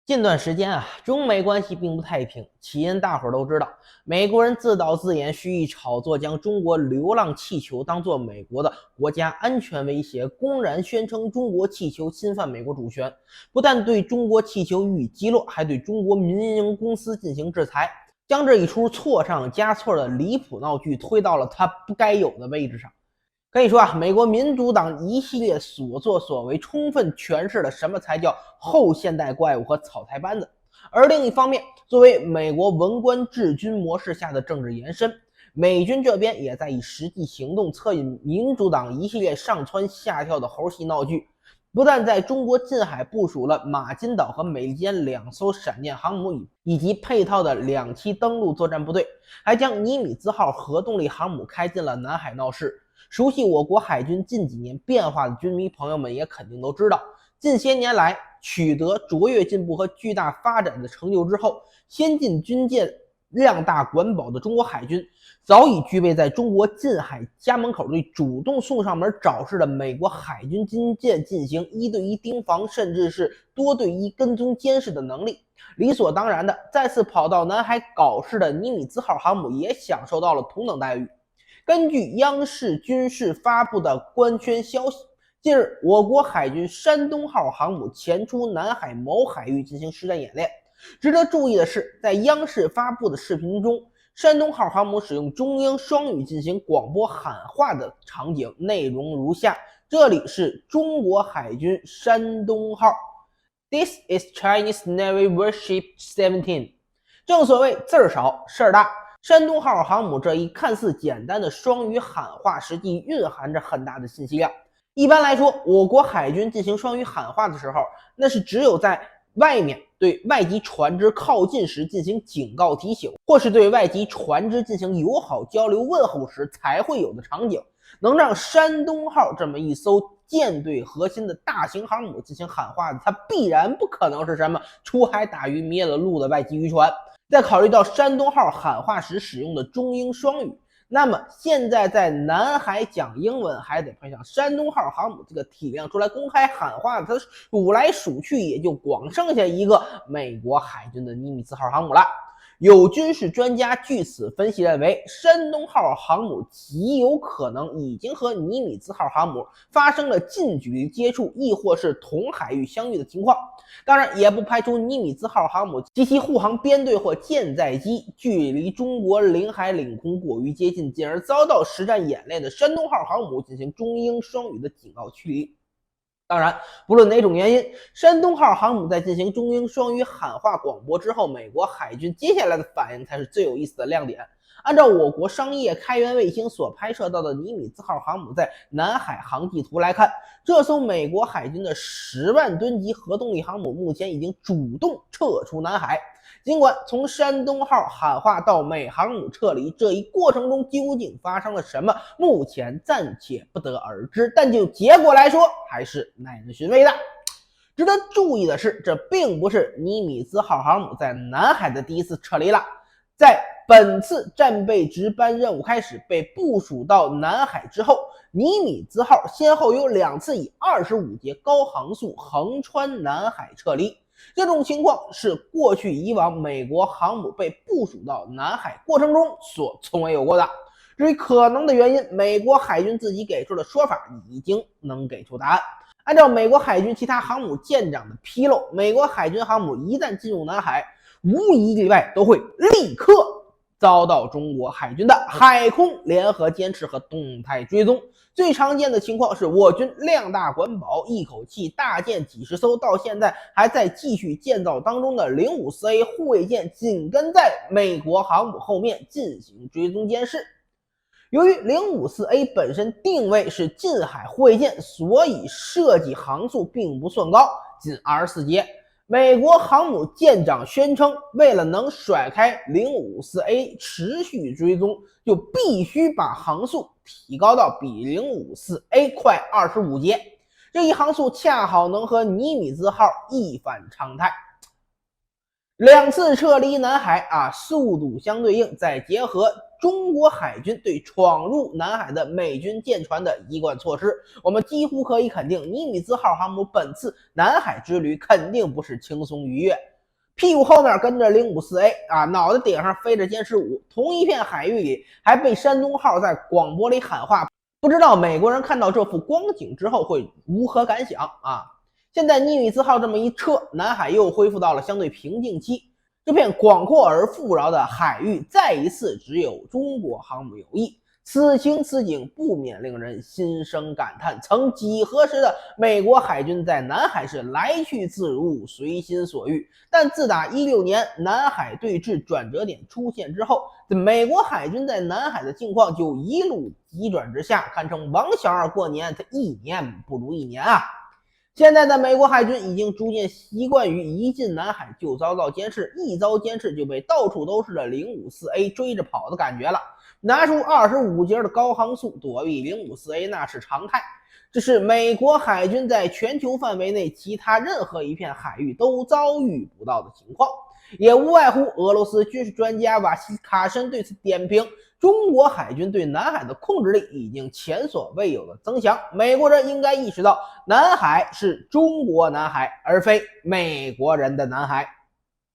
近段时间中美关系并不太平，起因大伙都知道，美国人自导自演、蓄意炒作，将中国流浪气球当作美国的国家安全威胁，公然宣称中国气球侵犯美国主权，不但对中国气球予以击落，还对中国民营公司进行制裁，将这一出错上加错的离谱闹剧推到了它不该有的位置上。可以说美国民主党一系列所作所为，充分诠释了什么才叫后现代怪物和草台班子。而另一方面，作为美国文官治军模式下的政治延伸，美军这边也在以实际行动策应民主党一系列上蹿下跳的猴戏闹剧。不但在中国近海部署了马金岛和美利坚2艘闪电航母以及配套的2栖登陆作战部队，还将尼米兹号核动力航母开进了南海闹事。熟悉我国海军近几年变化的军迷朋友们也肯定都知道，近些年来取得卓越进步和巨大发展的成就之后，先进军舰量大管饱的中国海军早已具备在中国近海家门口对主动送上门找事的美国海军军舰进行1对1盯防，甚至是多对1跟踪监视的能力。理所当然的，再次跑到南海搞事的尼米兹号航母也享受到了同等待遇。根据央视军事发布的官宣消息，近日我国海军山东号航母前出南海某海域进行实战演练。值得注意的是，在央视发布的视频中，山东号航母使用中英双语进行广播喊话的场景内容如下：这里是中国海军山东号 ，This is Chinese Navy Warship 17。正所谓字儿少事儿大。山东号航母这一看似简单的双语喊话，实际蕴含着很大的信息量。一般来说，我国海军进行双语喊话的时候，那是只有在外面对外籍船只靠近时进行警告提醒，或是对外籍船只进行友好交流问候时才会有的场景。能让山东号这么一艘舰队核心的大型航母进行喊话的，它必然不可能是什么出海打鱼灭了路的外籍渔船。再考虑到山东号喊话时使用的中英双语，那么现在在南海讲英文还得配上山东号航母这个体量出来公开喊话，它数来数去也就光剩下一个美国海军的尼米兹号航母了。有军事专家据此分析认为，山东号航母极有可能已经和尼米兹号航母发生了近距离接触，亦或是同海域相遇的情况。当然，也不排除尼米兹号航母及其护航编队或舰载机距离中国领海领空过于接近，进而遭到实战演练的山东号航母进行中英双语的警告驱离。当然，不论哪种原因，山东号航母在进行中英双语喊话广播之后，美国海军接下来的反应才是最有意思的亮点。按照我国商业开源卫星所拍摄到的尼米兹号航母在南海航迹图来看，这艘美国海军的10万吨级核动力航母目前已经主动撤出南海。尽管从山东号喊话到美航母撤离这一过程中究竟发生了什么，目前暂且不得而知，但就结果来说，还是耐人寻味的。值得注意的是，这并不是尼米兹号航母在南海的第一次撤离了。在本次战备值班任务开始被部署到南海之后，尼米兹号先后有2次以25节高航速横穿南海撤离。这种情况是过去以往美国航母被部署到南海过程中所从未有过的。至于可能的原因，美国海军自己给出的说法已经能给出答案。按照美国海军其他航母舰长的披露，美国海军航母一旦进入南海，无一例外都会立刻遭到中国海军的海空联合监视和动态追踪。最常见的情况是我军量大管饱，一口气大建几十艘，到现在还在继续建造当中的054A 护卫舰紧跟在美国航母后面进行追踪监视。由于054A 本身定位是近海护卫舰，所以设计航速并不算高，仅24节。美国航母舰长宣称，为了能甩开054A 持续追踪，就必须把航速提高到比054A 快25节。这一航速恰好能和尼米兹号一反常态。两次撤离南海速度相对应，再结合中国海军对闯入南海的美军舰船的一贯措施，我们几乎可以肯定，尼米兹号航母本次南海之旅肯定不是轻松愉悦。屁股后面跟着054A 脑袋顶上飞着歼15，同一片海域里还被山东号在广播里喊话，不知道美国人看到这幅光景之后会如何感想啊？现在尼米兹号这么一撤，南海又恢复到了相对平静期。这片广阔而富饶的海域再一次只有中国航母有益，此情此景不免令人心生感叹。曾几何时的美国海军在南海是来去自如，随心所欲，但自打16年南海对峙转折点出现之后，美国海军在南海的境况就一路急转直下，堪称王小二过年，他一年不如一年啊！现在的美国海军已经逐渐习惯于一进南海就遭到监视，一遭监视就被到处都是的054A 追着跑的感觉了。拿出25节的高航速躲避054A 那是常态，这是美国海军在全球范围内其他任何一片海域都遭遇不到的情况。也无外乎俄罗斯军事专家瓦西卡申对此点评：中国海军对南海的控制力已经前所未有的增强，美国人应该意识到，南海是中国南海，而非美国人的南海。